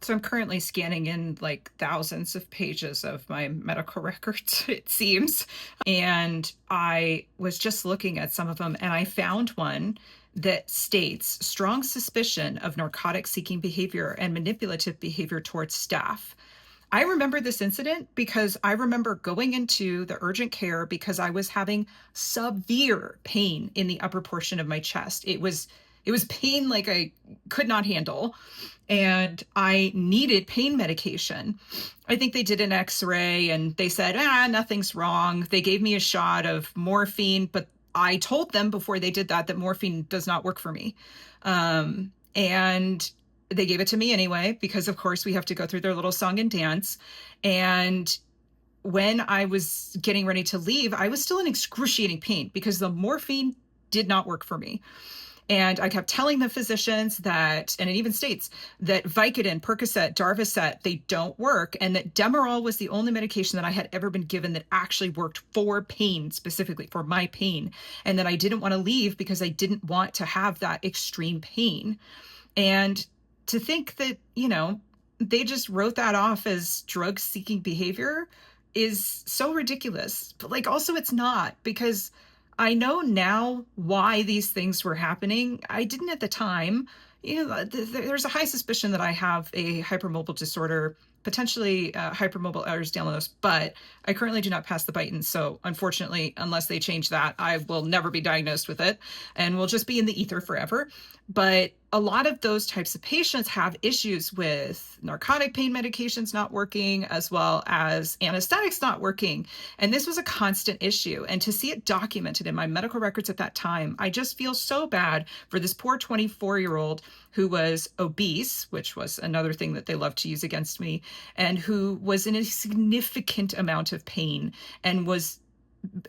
So I'm currently scanning in like thousands of pages of my medical records, it seems. And I was just looking at some of them and I found one that states strong suspicion of narcotic seeking behavior and manipulative behavior towards staff. I remember this incident because I remember going into the urgent care because I was having severe pain in the upper portion of my chest. It was pain like I could not handle, and I needed pain medication. I think they did an x-ray and they said, nothing's wrong. They gave me a shot of morphine, but I told them before they did that morphine does not work for me. And they gave it to me anyway, because of course we have to go through their little song and dance. And when I was getting ready to leave, I was still in excruciating pain because the morphine did not work for me. And I kept telling the physicians that, and it even states that Vicodin, Percocet, Darvocet, they don't work, and that Demerol was the only medication that I had ever been given that actually worked for pain, specifically for my pain, and that I didn't want to leave because I didn't want to have that extreme pain. And to think that, they just wrote that off as drug seeking behavior is so ridiculous. But like, also, it's not, because I know now why these things were happening. I didn't at the time. There's a high suspicion that I have a hypermobile disorder, potentially hypermobile Ehlers-Danlos, but I currently do not pass the Beighton. So unfortunately, unless they change that, I will never be diagnosed with it and will just be in the ether forever. But a lot of those types of patients have issues with narcotic pain medications not working, as well as anesthetics not working. And this was a constant issue. And to see it documented in my medical records at that time, I just feel so bad for this poor 24-year-old who was obese, which was another thing that they loved to use against me, and who was in a significant amount of pain and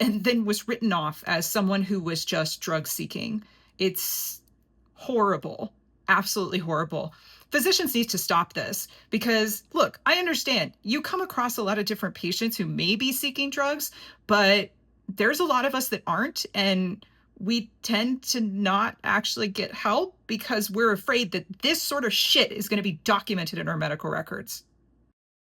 then was written off as someone who was just drug seeking. It's horrible, absolutely horrible. Physicians need to stop this because, look, I understand you come across a lot of different patients who may be seeking drugs, but there's a lot of us that aren't, and we tend to not actually get help because we're afraid that this sort of shit is going to be documented in our medical records.